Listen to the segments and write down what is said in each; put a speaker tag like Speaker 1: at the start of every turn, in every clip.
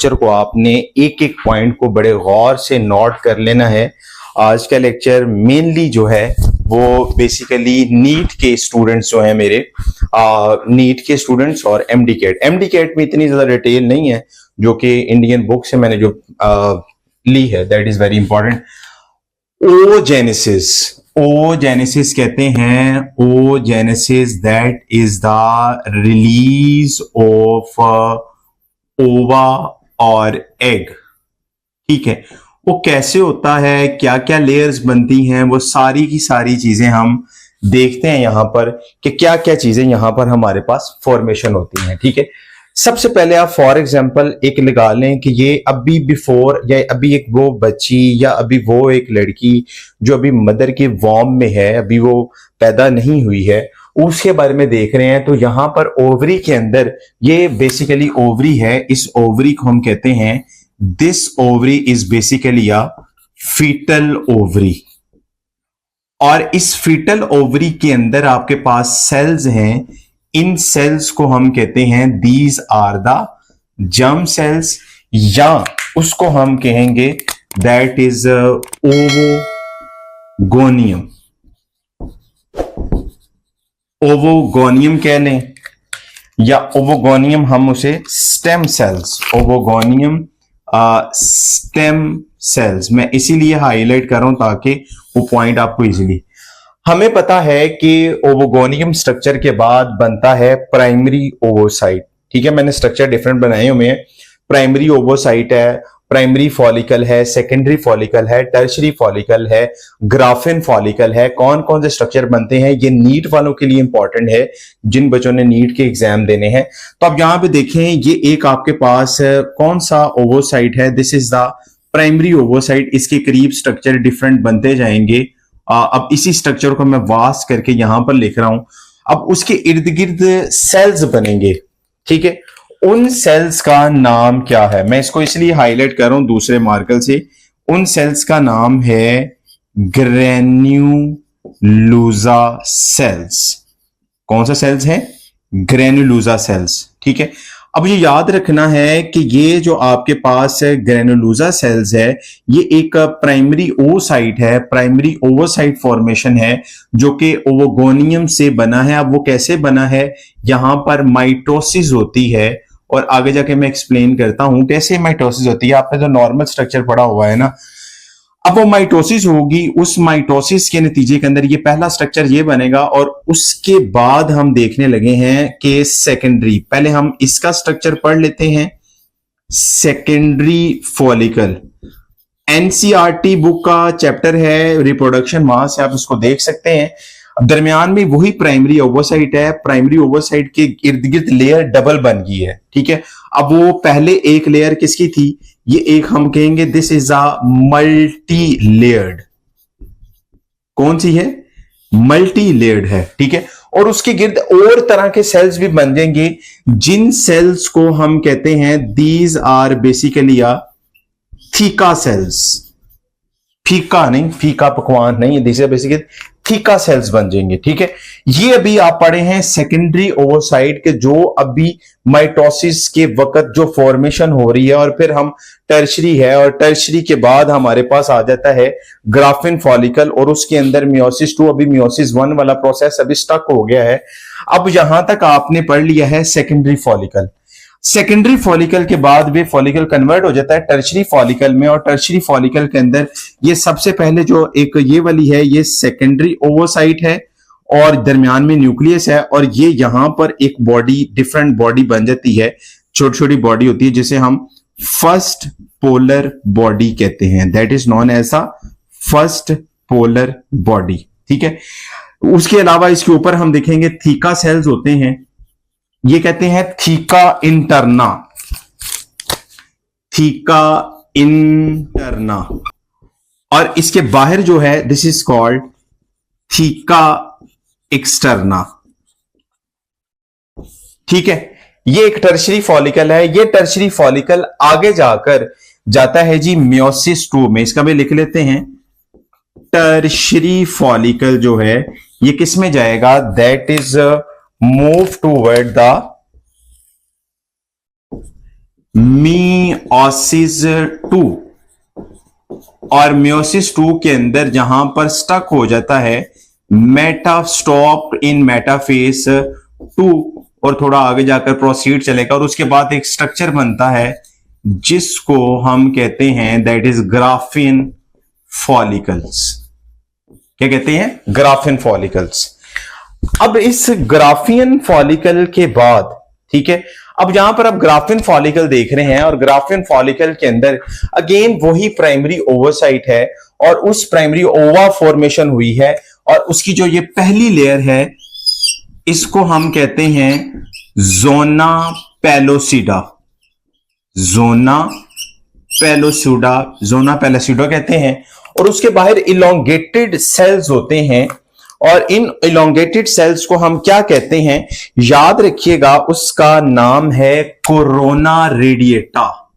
Speaker 1: Lecture को आपने एक एक पॉइंट को बड़े गौर से नोट कर लेना है। आज का लेक्चर मेनली जो है वो बेसिकली नीट के स्टूडेंट्स जो हैं मेरे, नीट के स्टूडेंट्स और एमडी कैट में इतनी ज्यादा डिटेल नहीं है जो कि इंडियन बुक से मैंने जो ली है, that is very important. Oogenesis कहते हैं, oogenesis that is the release of ova और एग। ठीक है, वो कैसे होता है, क्या क्या लेयर्स बनती हैं, वो सारी की सारी चीजें हम देखते हैं यहां पर कि क्या क्या चीजें यहां पर हमारे पास फॉर्मेशन होती हैं। ठीक है, सबसे पहले आप फॉर एग्जांपल एक लगा लें कि ये अभी बिफोर या अभी एक वो बच्ची या अभी वो एक लड़की जो अभी मदर के वॉर्म में है, अभी वो पैदा नहीं हुई है, उसके बारे में देख रहे हैं। तो यहां पर ओवरी के अंदर ये बेसिकली ओवरी है, इस ओवरी को हम कहते हैं, this ovary is basically a foetal ovary. और इस फीटल ओवरी के अंदर आपके पास सेल्स हैं, इन सेल्स को हम कहते हैं these are the germ cells, या उसको हम कहेंगे दैट इज ओवोगोनियम। ओवोगोनियम कह लें या ओवोगोनियम हम उसे स्टेम सेल्स, ओवोगोनियम स्टेम सेल्स। मैं इसीलिए हाईलाइट कर रहा हूं ताकि वो पॉइंट आपको इजीली, हमें पता है कि ओवोगोनियम स्ट्रक्चर के बाद बनता है प्राइमरी ओवोसाइट। ठीक है, मैंने स्ट्रक्चर डिफरेंट बनाए हुए हैं। प्राइमरी ओवोसाइट है, प्राइमरी फॉलिकल है, सेकेंडरी फॉलिकल है, टर्शरी फॉलिकल है, ग्राफिन फॉलिकल है। कौन कौन से स्ट्रक्चर बनते हैं ये नीट वालों के लिए इंपॉर्टेंट है, जिन बच्चों ने नीट के एग्जाम देने हैं। तो अब यहां पे देखें, ये एक आपके पास कौन सा ओवोसाइट है, दिस इज द प्राइमरी ओवोसाइट। इसके करीब स्ट्रक्चर डिफरेंट बनते जाएंगे। अब इसी स्ट्रक्चर को मैं वास्ट करके यहां पर लिख रहा हूं। अब उसके इर्द गिर्द सेल्स बनेंगे। ठीक है, उन सेल्स का नाम क्या है, मैं इसको इसलिए हाईलाइट कर रहा हूं दूसरे मार्कर से। उन सेल्स का नाम है ग्रेन्युलोसा सेल्स। कौन सा सेल्स है? Granulosa cells. ठीक है, अब ये याद रखना है कि ये जो आपके पास ग्रेनुलोसा सेल्स है, ये एक प्राइमरी ओसाइट है, प्राइमरी ओवोसाइट फॉर्मेशन है जो कि ओवोगोनियम से बना है। अब वो कैसे बना है, यहां पर माइटोसिस होती है, और आगे जाके मैं एक्सप्लेन करता हूं कैसे माइटोसिस होती है। आपने जो नॉर्मल स्ट्रक्चर पढ़ा हुआ है ना, अब वो माइटोसिस होगी, उस माइटोसिस के नतीजे के अंदर ये पहला स्ट्रक्चर ये बनेगा, और उसके बाद हम देखने लगे हैं कि सेकेंडरी, पहले हम इसका स्ट्रक्चर पढ़ लेते हैं। सेकेंडरी फॉलिकल, एनसीईआरटी बुक का चैप्टर है रिप्रोडक्शन, वहां से आप इसको देख सकते हैं। अब दरमियान में वही प्राइमरी ओवोसाइट है, प्राइमरी ओवोसाइट के इर्द गिर्द लेयर डबल बन गई है। ठीक है, अब वो पहले एक लेयर किसकी थी, ये एक हम कहेंगे this is a multi layered. कौन सी है? मल्टी लेयर्ड है। ठीक है, और उसके गिर्द और तरह के सेल्स भी बन जाएंगे, जिन सेल्स को हम कहते हैं these are basically a theca cells. फीका नहीं, फीका पकवान नहीं, this is basically theca cells बन जाएंगे। ठीक है, ये अभी आप पढ़े हैं सेकेंडरी ओवोसाइट के, जो अभी माइटोसिस के वक्त जो फॉर्मेशन हो रही है, और फिर हम टर्शरी है, और टर्शरी के बाद हमारे पास आ जाता है ग्राफिन फॉलिकल, और उसके अंदर मियोसिस 2, अभी मियोसिस 1 वाला प्रोसेस अभी स्टक हो गया है। अब यहां तक आपने पढ़ लिया है सेकेंडरी फॉलिकल। सेकेंडरी फॉलिकल के बाद वे फॉलिकल कन्वर्ट हो जाता है टर्शरी फॉलिकल में, और टर्शरी फॉलिकल के अंदर ये सबसे पहले जो एक ये वाली है, ये सेकेंडरी ओवोसाइट है, और दरमियान में न्यूक्लियस है, और ये यहां पर एक बॉडी, डिफरेंट बॉडी बन जाती है, छोटी छोटी बॉडी होती है, जिसे हम फर्स्ट पोलर बॉडी कहते हैं, that is known as a first polar body. ठीक है, उसके अलावा इसके ऊपर हम देखेंगे थीका सेल्स होते हैं, ये कहते हैं थीका इंटरना, थीका इंटरना, और इसके बाहर जो है this is called theca externa. ठीक है, ये एक टर्शरी फॉलिकल है। ये टर्शरी फॉलिकल आगे जाकर जाता है जी मियोसिस 2 में, इसका भी लिख लेते हैं। टर्शरी फॉलिकल जो है ये किस में जाएगा, that is move toward the meiosis 2, और मियोसिस 2 के अंदर जहां पर स्टक हो जाता है मेटा स्टॉप इन मेटाफेज 2 और थोड़ा आगे जाकर प्रोसीड चलेगा और उसके बाद एक स्ट्रक्चर बनता है जिसको हम कहते हैं दैट इज ग्राफिन फॉलिकल्स। क्या कहते हैं? Graphene follicles. अब इस ग्राफिन फॉलिकल के बाद, ठीक है, अब यहां पर आप ग्राफिन फॉलिकल देख रहे हैं और ग्राफिन फॉलिकल के अंदर अगेन वही प्राइमरी ओवोसाइट है और उस प्राइमरी ओवा फॉर्मेशन हुई है और उसकी जो ये पहली लेयर है इसको हम कहते हैं जोना पेलोसिडा। जोना पेलोसिडा कहते हैं और उसके बाहर इलोंगेटेड सेल्स होते हैं और इन इलोंगेटेड सेल्स को हम क्या कहते हैं? याद रखिएगा, उसका नाम है corona radiata.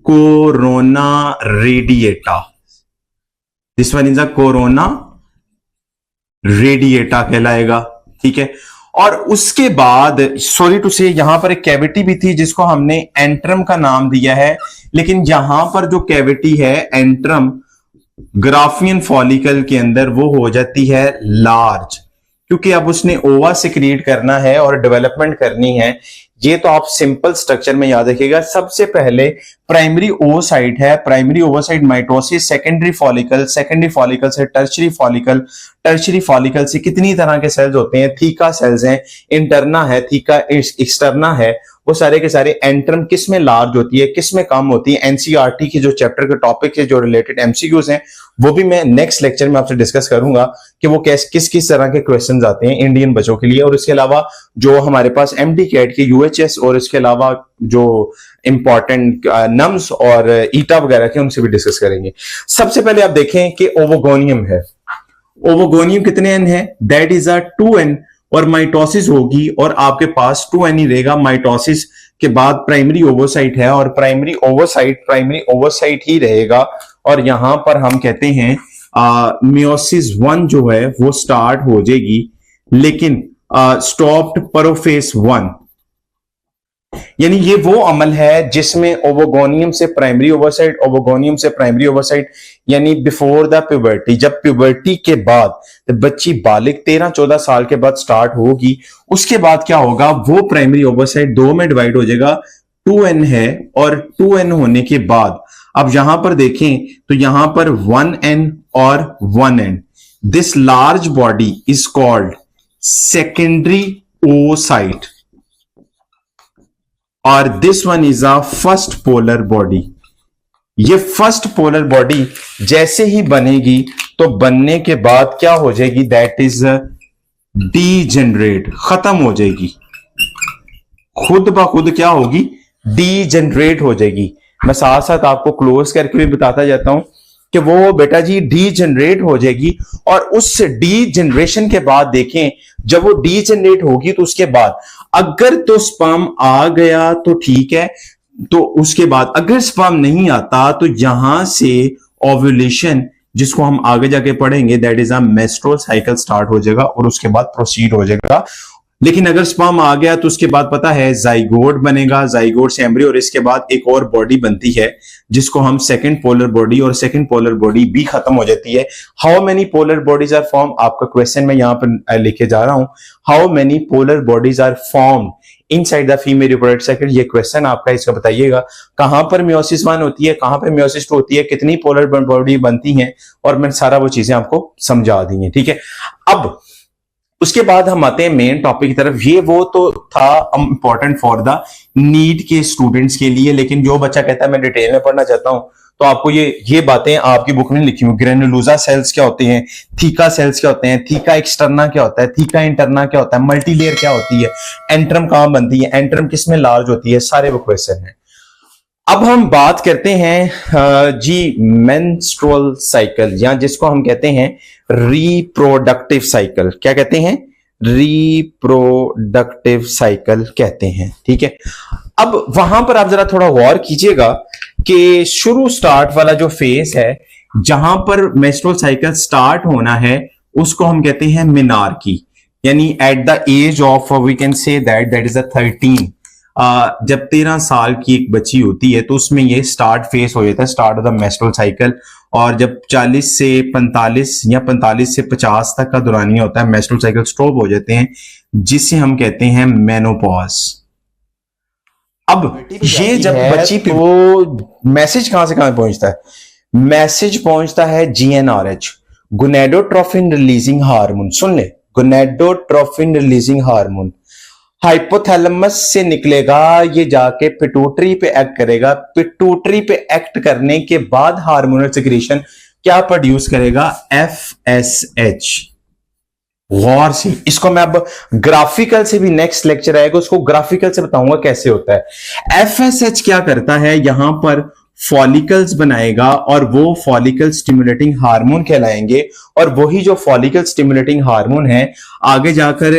Speaker 1: Corona radiata, this one is a corona radiata कहलाएगा, ठीक है। और उसके बाद सॉरी टू से यहां पर एक कैविटी भी थी जिसको हमने एंट्रम का नाम दिया है, लेकिन यहां पर जो कैविटी है एंट्रम ग्राफियन फॉलिकल के अंदर वो हो जाती है लार्ज, क्योंकि अब उसने ओवा से क्रिएट करना है और डेवलपमेंट करनी है। ये तो आप सिंपल स्ट्रक्चर में याद रखिएगा। सबसे पहले प्राइमरी ओवोसाइट है, primary ओवोसाइट mitosis, secondary follicle, secondary follicle से टर्शरी फॉलिकल, टर्शरी फॉलिकल से कितनी तरह के सेल्स होते हैं? थीका सेल्स हैं, इंटरना है, थीका एक्सटर्ना है, वो सारे के सारे। एंट्रम किस में लार्ज होती है, किस में कम होती है? एनसीईआरटी के जो चैप्टर के टॉपिक से जो रिलेटेड एमसीक्यूज हैं वो भी मैं नेक्स्ट लेक्चर में आपसे डिस्कस करूंगा कि वो किस किस तरह के क्वेश्चंस आते हैं इंडियन बच्चों के लिए। और इसके अलावा जो हमारे पास एमडी कैट के यूएचएस और इसके अलावा जो इंपॉर्टेंट नम्स और ईटा वगैरह के उनसे भी डिस्कस करेंगे। सबसे पहले आप देखें कि ओवोगोनियम है। ओवोगोनियम कितने एन है? दैट इज अ 2n और माइटोसिस होगी और आपके पास 2n ही रहेगा। माइटोसिस के बाद प्राइमरी ओवोसाइट है और प्राइमरी ओवोसाइट ही रहेगा। और यहां पर हम कहते हैं मियोसिस 1 जो है वो स्टार्ट हो जाएगी, लेकिन स्टॉप्ड प्रोफेज 1, यानी ये वो अमल है जिसमें ओवोगोनियम से प्राइमरी ओवोसाइट, ओवोगोनियम से प्राइमरी ओवोसाइट, यानी बिफोर द प्यूबर्टी, जब प्यूबर्टी के बाद बच्ची बालिग 13-14 साल के बाद स्टार्ट होगी, उसके बाद क्या होगा? वो प्राइमरी ओवोसाइट 2 में डिवाइड हो जाएगा। 2n है और 2n होने के बाद अब यहां पर देखें तो यहां पर 1n और 1n, this large body is called secondary oocyte और this one is a first polar body. ये फर्स्ट पोलर बॉडी जैसे ही बनेगी तो बनने के बाद क्या हो जाएगी? दैट इज डीजेनरेट, खत्म हो जाएगी, खुद ब खुद क्या होगी? डीजेनरेट हो जाएगी। मैं साथ साथ आपको क्लोज करके भी बताता जाता हूं कि वो बेटा जी डीजेनरेट हो जाएगी। और उस डीजेनरेशन के बाद देखें, जब वो डीजेनरेट होगी तो उसके बाद अगर तो स्पर्म आ गया तो ठीक है, तो उसके बाद अगर स्पर्म नहीं आता तो यहां से ओव्यूलेशन, जिसको हम आगे जाके पढ़ेंगे, that is a menstrual cycle start हो जाएगा और उसके बाद प्रोसीड हो जाएगा। लेकिन अगर स्पर्म आ गया तो उसके बाद पता है जाइगोट बनेगा, जाइगोट से एम्ब्रियो और इसके बाद एक और बॉडी बनती है जिसको हम सेकंड पोलर बॉडी, और सेकंड पोलर बॉडी भी खत्म हो जाती है। How many polar bodies are form? आपका क्वेश्चन मैं यहां पर लिखे जा रहा हूं, how many polar bodies are form inside the female reproductive cycle. ये क्वेश्चन आपका, इसका बताइएगा कहां पर मियोसिस 1 होती है, कहां पर मियोसिस 2 होती है, कितनी पोलर बॉडी बनती हैं, और मैंने सारा वो चीजें आपको समझा दी हैं, ठीक है। अब उसके बाद हम आते हैं मेन टॉपिक की तरफ। ये वो तो था इंपॉर्टेंट फॉर द नीट के स्टूडेंट्स के लिए, लेकिन जो बच्चा कहता है मैं डिटेल में पढ़ना चाहता हूं तो आपको ये बातें आपकी बुक में लिखी हुई। ग्रेनुलोसा सेल्स क्या होते हैं, थीका सेल्स क्या होते हैं, थीका एक्सटर्ना क्या होता है, थीका इंटरना क्या होता है, मल्टीलेयर क्या होती है, एंट्रम कहां बनती है, एंट्रम किसमें लार्ज होती है, सारे वो क्वेश्चन है। अब हम बात करते हैं जी मेंस्ट्रुअल साइकिल, या जिसको हम कहते हैं रिप्रोडक्टिव साइकिल। क्या कहते हैं? रिप्रोडक्टिव साइकिल कहते हैं, ठीक है। अब वहां पर आप जरा थोड़ा गौर कीजिएगा कि शुरू स्टार्ट वाला जो फेज है जहां पर मेंस्ट्रुअल साइकिल स्टार्ट होना है उसको हम कहते हैं मेनार्की, यानी at the age of we can say that is a 13। जब 13 साल की एक बच्ची होती है तो उसमें ये स्टार्ट फेस हो जाता है, start of the menstrual cycle. और जब 40 से 45 या 45 से 50 तक का दौरानिया होता है, मेंस्ट्रुअल साइकिल स्टॉप हो जाते हैं, जिसे हम कहते हैं मेनोपॉज। अब ये जब बच्ची तो मैसेज कहां से कहां पहुंचता है? मैसेज पहुंचता है जीएनआरएच, गोनेडोट्रोफिन रिलीजिंग हार्मोन। सुन ले, गोनेडोट्रोफिन रिलीजिंग हार्मोन हाइपोथैलेमस से निकलेगा, ये जाके पिट्यूटरी पे एक्ट करेगा। पिट्यूटरी पे एक्ट करने के बाद हार्मोनल सिक्रीशन क्या प्रोड्यूस करेगा? एफएसएच। गौर से, इसको मैं अब ग्राफिकल से भी नेक्स्ट लेक्चर आएगा, उसको ग्राफिकल से बताऊंगा कैसे होता है। एफएसएच क्या करता है, यहां पर फॉलिकल्स बनाएगा और वो फॉलिकल स्टिमुलेटिंग हार्मोन कहलाएंगे। और वही जो फॉलिकल स्टिमुलेटिंग हार्मोन है, आगे जाकर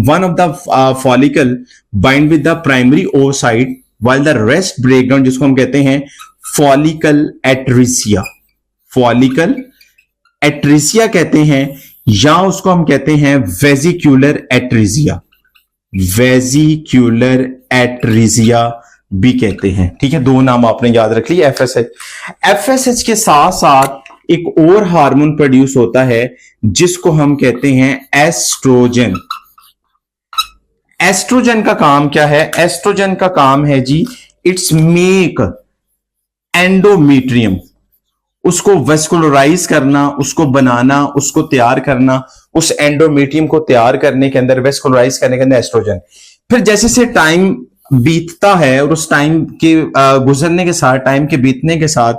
Speaker 1: one of the follicle bind with the primary oocyte while the rest break down, जिसको हम कहते हैं फॉलिकल एट्रिसिया। फॉलिकल एट्रिसिया कहते हैं, या उसको हम कहते हैं वेजिक्यूलर एट्रिसिया। वेजिक्यूलर एट्रिसिया भी कहते हैं, ठीक है। दो नाम आपने याद रख लिए, एफएसएच। एफएसएच के साथ साथ एक और हार्मोन प्रोड्यूस होता है जिसको हम कहते हैं एस्ट्रोजन। एस्ट्रोजन का काम क्या है? एस्ट्रोजन का काम है जी, इट्स मेक एंडोमेट्रियम, उसको वेस्कुलराइज करना, उसको बनाना, उसको तैयार करना। उस एंडोमेट्रियम को तैयार करने के अंदर, वेस्कुलराइज करने के अंदर एस्ट्रोजन। फिर जैसे से टाइम बीतता है और उस टाइम के गुजरने के साथ, टाइम के बीतने के साथ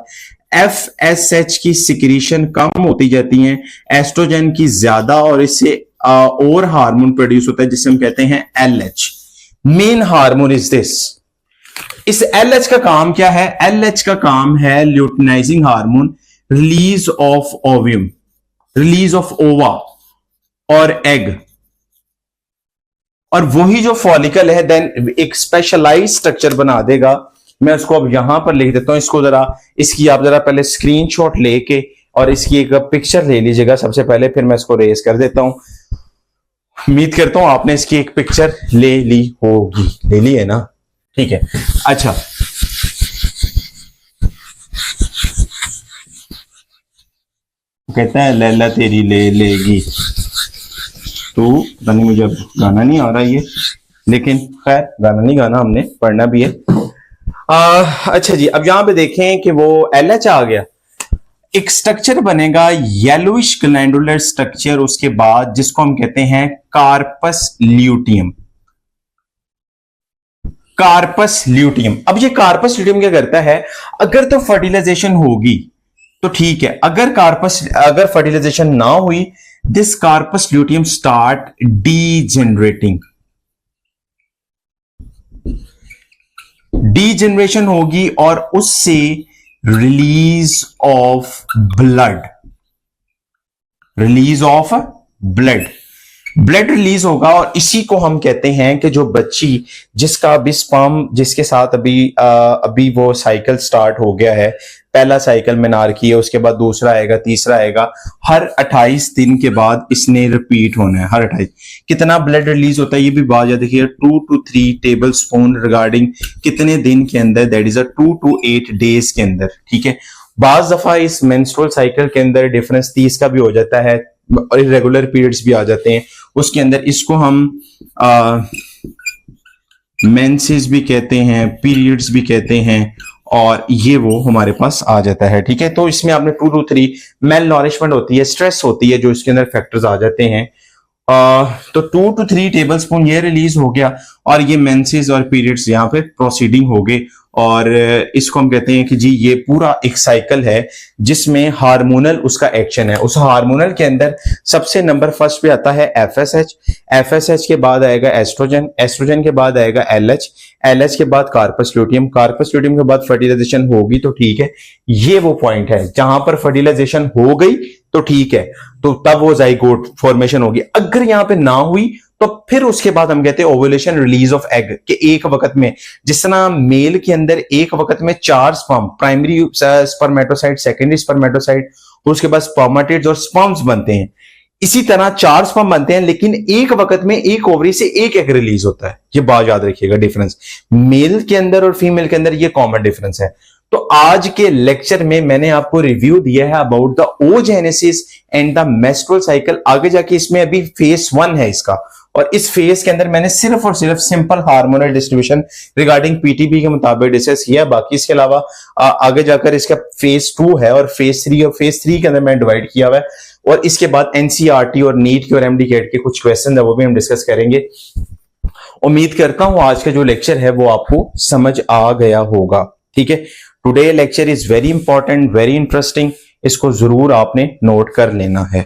Speaker 1: एफएसएच की सिक्रीशन कम होती जाती है, एस्ट्रोजन की ज्यादा, और इससे और हार्मोन प्रोड्यूस होता है जिसे हम कहते हैं LH. Main hormone is this. इस एलएच का काम क्या है? एलएच का काम है luteinising hormone, release of ovum, release of ova और एग। और वही जो फॉलिकल है देन एक स्पेशलाइज स्ट्रक्चर बना देगा। मैं उसको अब यहां पर लिख देता हूं, इसको जरा, इसकी आप जरा पहले स्क्रीनशॉट लेके और इसकी एक पिक्चर ले लीजिएगा सबसे पहले, फिर मैं इसको रेज कर देता हूं। उम्मीद करता हूं आपने इसकी एक पिक्चर ले ली होगी। ले ली है ना? ठीक है। अच्छा, कहता है लैला तेरी ले लेगी, तो पता नहीं, मुझे अब गाना नहीं आ रहा ये, लेकिन खैर गाना नहीं गाना, हमने पढ़ना भी है। अच्छा जी, अब यहां पे देखें कि वो एलएच आ गया, एक स्ट्रक्चर बनेगा येलोइश ग्लैंडुलर स्ट्रक्चर उसके बाद, जिसको हम कहते हैं कार्पस ल्यूटियम। Corpus luteum. अब ये कार्पस ल्यूटियम क्या करता है? अगर तो फर्टिलाइजेशन होगी तो ठीक है, अगर फर्टिलाइजेशन ना हुई, this corpus luteum start degenerating. Degeneration होगी और उससे release of blood, release of blood, blood release होगा। और इसी को हम कहते हैं कि जो बच्ची जिसका अभी स्पर्म, जिसके साथ अभी वो साइकिल स्टार्ट हो गया है, पहला साइकिल मेनार्की है, उसके बाद दूसरा आएगा, तीसरा आएगा, हर 28 दिन के बाद इसने रिपीट होना है। हर 28 कितना ब्लड रिलीज होता है ये भी बात याद रखिए, 2 to 3 टेबल स्पून रिगार्डिंग कितने दिन के अंदर, दैट इज 2 to 8 डेज के अंदर, ठीक है। बाज दफा इस मेंस्ट्रुअल साइकिल के अंदर डिफरेंस 30 का भी हो जाता है और इरेगुलर पीरियड्स भी आ जाते हैं उसके अंदर। इसको हम मेंसेस भी कहते हैं, पीरियड्स भी कहते हैं, और ये वो हमारे पास आ जाता है, ठीक है। तो इसमें आपने 2 to 3 मेल नॉरिशमेंट होती है, स्ट्रेस होती है, जो इसके अंदर फैक्टर्स आ जाते हैं। तो 2 to 3 टेबल स्पून ये रिलीज हो गया और ये मेंसेस और पीरियड्स यहाँ पे प्रोसीडिंग हो गए। और इसको हम कहते हैं कि जी ये पूरा एक साइकिल है जिसमें हार्मोनल उसका एक्शन है। उस हार्मोनल के अंदर सबसे नंबर फर्स्ट पे आता है एफएसएच, एफएसएच के बाद आएगा एस्ट्रोजन, एस्ट्रोजन के बाद आएगा एलएच, एलएच के बाद कार्पस ल्यूटियम, कार्पस ल्यूटियम के बाद फर्टिलाइजेशन होगी तो ठीक है। ये वो पॉइंट है जहां पर फर्टिलाइजेशन हो गई तो ठीक है, तो तब वो जाइगोट फॉर्मेशन होगी। अगर यहां पे ना हुई तो फिर उसके बाद हम कहते हैं ओवुलेशन, रिलीज ऑफ एग, कि एक वक्त में जिस तरह मेल के अंदर एक वक्त में 4 sperm, primary spermatocyte, secondary spermatocyte, उसके बाद स्पर्मेटिड्स और स्पर्म्स बनते हैं, इसी तरह 4 स्पर्म बनते हैं, लेकिन एक वक्त में एक ओवरी से एक एग रिलीज होता है। ये बात याद रखिएगा, डिफरेंस मेल के अंदर और फीमेल के अंदर ये कॉमन डिफरेंस है। तो आज के लेक्चर में मैंने आपको रिव्यू दिया है about the oogenesis and the menstrual cycle. आगे जाके इसमें अभी फेज 1 है इसका, और इस फेज के अंदर मैंने सिर्फ और सिर्फ simple hormonal distribution regarding PTB के मुताबिक डिस्कस किया। बाकी इसके अलावा आगे जाकर इसका फेज 2 है और फेज 3, और फेज 3 के अंदर मैंने डिवाइड किया हुआ है। और इसके बाद एनसीईआरटी और नीट के और एमडी कैट के कुछ क्वेश्चन है वो भी हम डिस्कस करेंगे। उम्मीद करता हूं आज का जो लेक्चर है वो आपको समझ आ गया होगा। ठीक है, today lecture is very important, very interesting, इसको जरूर आपने नोट कर लेना है।